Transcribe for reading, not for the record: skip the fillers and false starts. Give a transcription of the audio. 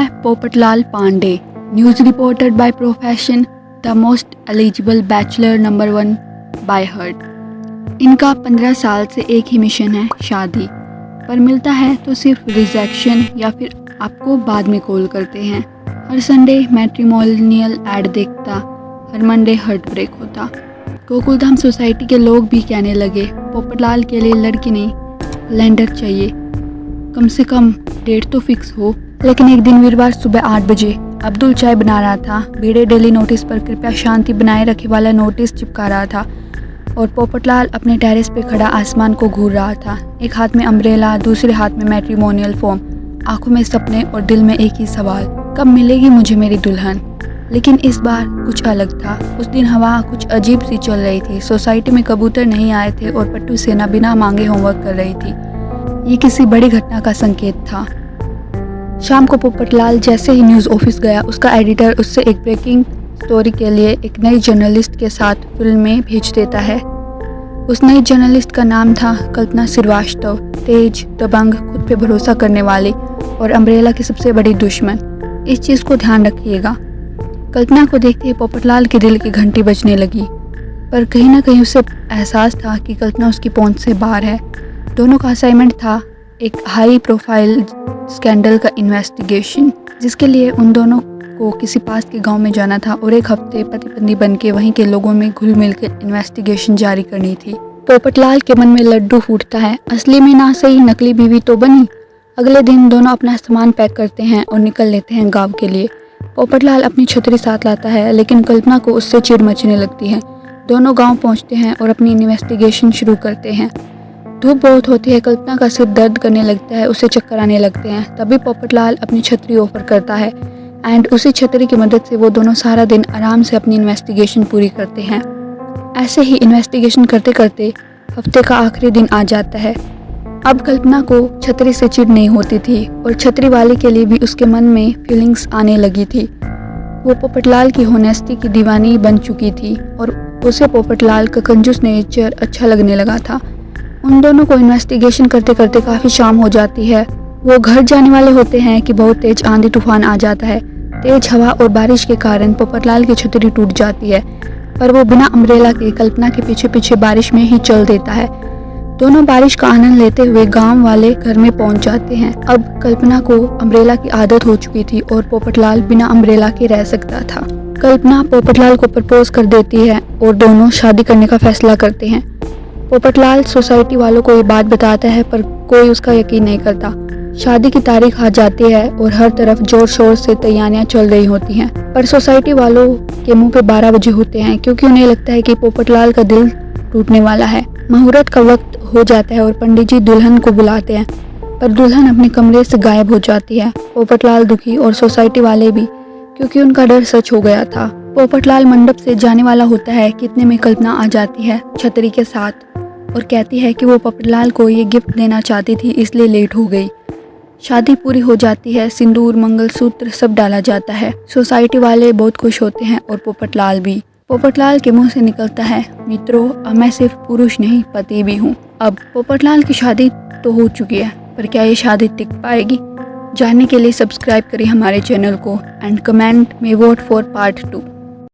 मैं Popatlal Pandey, news reporter by profession, the most eligible bachelor number 1 by heart. इनका 15 साल से एक ही मिशन है, शादी। पर मिलता है तो सिर्फ रिजेक्शन या फिर आपको बाद में कॉल करते हैं। हर संडे मैट्रिमोनियल ऐड देखता, हर मंडे हार्ट ब्रेक होता। गोकुलधाम सोसाइटी के लोग भी कहने लगे पोपटलाल के लिए लड़की नहीं कैलेंडर चाहिए, कम से कम डेट तो फिक्स हो। लेकिन एक दिन वीरवार सुबह 8 बजे अब्दुल चाय बना रहा था, भीड़े डेली नोटिस पर कृपया शांति बनाए रखे वाला नोटिस चिपका रहा था और पोपटलाल अपने टेरेस पे खड़ा आसमान को घूर रहा था। एक हाथ में अम्ब्रेला, दूसरे हाथ में मैट्रिमोनियल फॉर्म, आंखों में सपने और दिल में एक ही सवाल, कब मिलेगी मुझे मेरी दुल्हन। लेकिन इस बार कुछ अलग था। उस दिन हवा कुछ अजीब सी चल रही थी। सोसाइटी में कबूतर नहीं आए थे और पट्टू सेना बिना मांगे होमवर्क कर रही थी। ये किसी बड़ी घटना का संकेत था। शाम को पोपटलाल जैसे ही न्यूज़ ऑफिस गया, उसका एडिटर उससे एक ब्रेकिंग स्टोरी के लिए एक नई जर्नलिस्ट के साथ फिल्म में भेज देता है। उस नई जर्नलिस्ट का नाम था कल्पना श्रीवास्तव, तेज, दबंग, खुद पे भरोसा करने वाली और अम्ब्रेला की सबसे बड़ी दुश्मन। इस चीज़ को ध्यान रखिएगा। कल्पना को देखते ही पोपटलाल के दिल की घंटी बजने लगी, पर कहीं ना कहीं उसे एहसास था कि कल्पना उसकी पहुंच से बाहर है। दोनों का असाइनमेंट था एक हाई प्रोफाइल स्कैंडल का इन्वेस्टिगेशन, जिसके लिए उन दोनों को किसी पास के गांव में जाना था और एक हफ्ते पति पत्नी बन के वहीं के लोगों में घुल मिल कर इन्वेस्टिगेशन जारी करनी थी। पोपटलाल के मन में लड्डू फूटता है, असली में ना सही नकली बीवी तो बनी। अगले दिन दोनों अपना सामान पैक करते हैं और निकल लेते हैं गाँव के लिए। पोपटलाल अपनी छतरी साथ लाता है, लेकिन कल्पना को उससे चिढ़ मचने लगती है। दोनों गांव पहुंचते हैं और अपनी इन्वेस्टिगेशन शुरू करते हैं। धूप बहुत होती है, कल्पना का सिर दर्द करने लगता है, उसे चक्कर आने लगते हैं। तभी पोपटलाल अपनी छतरी ऑफर करता है एंड उसी छतरी की मदद से वो दोनों सारा दिन आराम से अपनी इन्वेस्टिगेशन पूरी करते हैं। ऐसे ही इन्वेस्टिगेशन करते करते हफ्ते का आखिरी दिन आ जाता है। अब कल्पना को छतरी से चिढ़ नहीं होती थी और छतरी वाले के लिए भी उसके मन में फीलिंग्स आने लगी थी। वो पोपटलाल की होनेस्टी की दीवानी बन चुकी थी और उसे पोपटलाल का कंजूस नेचर अच्छा लगने लगा था। उन दोनों को इन्वेस्टिगेशन करते करते काफ़ी शाम हो जाती है। वो घर जाने वाले होते हैं कि बहुत तेज आंधी तूफान आ जाता है। तेज हवा और बारिश के कारण पोपटलाल की छतरी टूट जाती है, पर वो बिना अम्ब्रेला के कल्पना के पीछे पीछे बारिश में ही चल देता है। दोनों बारिश का आनंद लेते हुए गांव वाले घर में पहुंच जाते हैं। अब कल्पना को अम्ब्रेला की आदत हो चुकी थी और पोपटलाल बिना अम्ब्रेला के रह सकता था। कल्पना पोपटलाल को प्रपोज कर देती है और दोनों शादी करने का फैसला करते हैं। पोपटलाल सोसाइटी वालों को ये बात बताता है, पर कोई उसका यकीन नहीं करता। शादी की तारीख आ जाती है और हर तरफ जोर शोर से तैयारियां चल रही होती हैं, पर सोसाइटी वालों के मुंह पे 12 बजे होते हैं, क्योंकि उन्हें लगता है कि पोपटलाल का दिल टूटने वाला है। मुहूर्त का वक्त हो जाता है और पंडित जी दुल्हन को बुलाते हैं, पर दुल्हन अपने कमरे से गायब हो जाती है। पोपटलाल दुखी और सोसाइटी वाले भी, क्योंकि उनका डर सच हो गया था। पोपटलाल मंडप से जाने वाला होता है कि इतने में कल्पना आ जाती है छतरी के साथ और कहती है कि वो पोपटलाल को ये गिफ्ट देना चाहती थी, इसलिए लेट हो गई। शादी पूरी हो जाती है, सिंदूर, मंगलसूत्र सब डाला जाता है। सोसाइटी वाले बहुत खुश होते हैं और पोपटलाल भी। पोपटलाल के मुंह से निकलता है, मित्रों, अब मैं सिर्फ पुरुष नहीं पति भी हूँ। अब पोपटलाल की शादी तो हो चुकी है, पर क्या ये शादी टिक पाएगी? जानने के लिए सब्सक्राइब करें हमारे चैनल को एंड कमेंट में वोट फॉर पार्ट 2।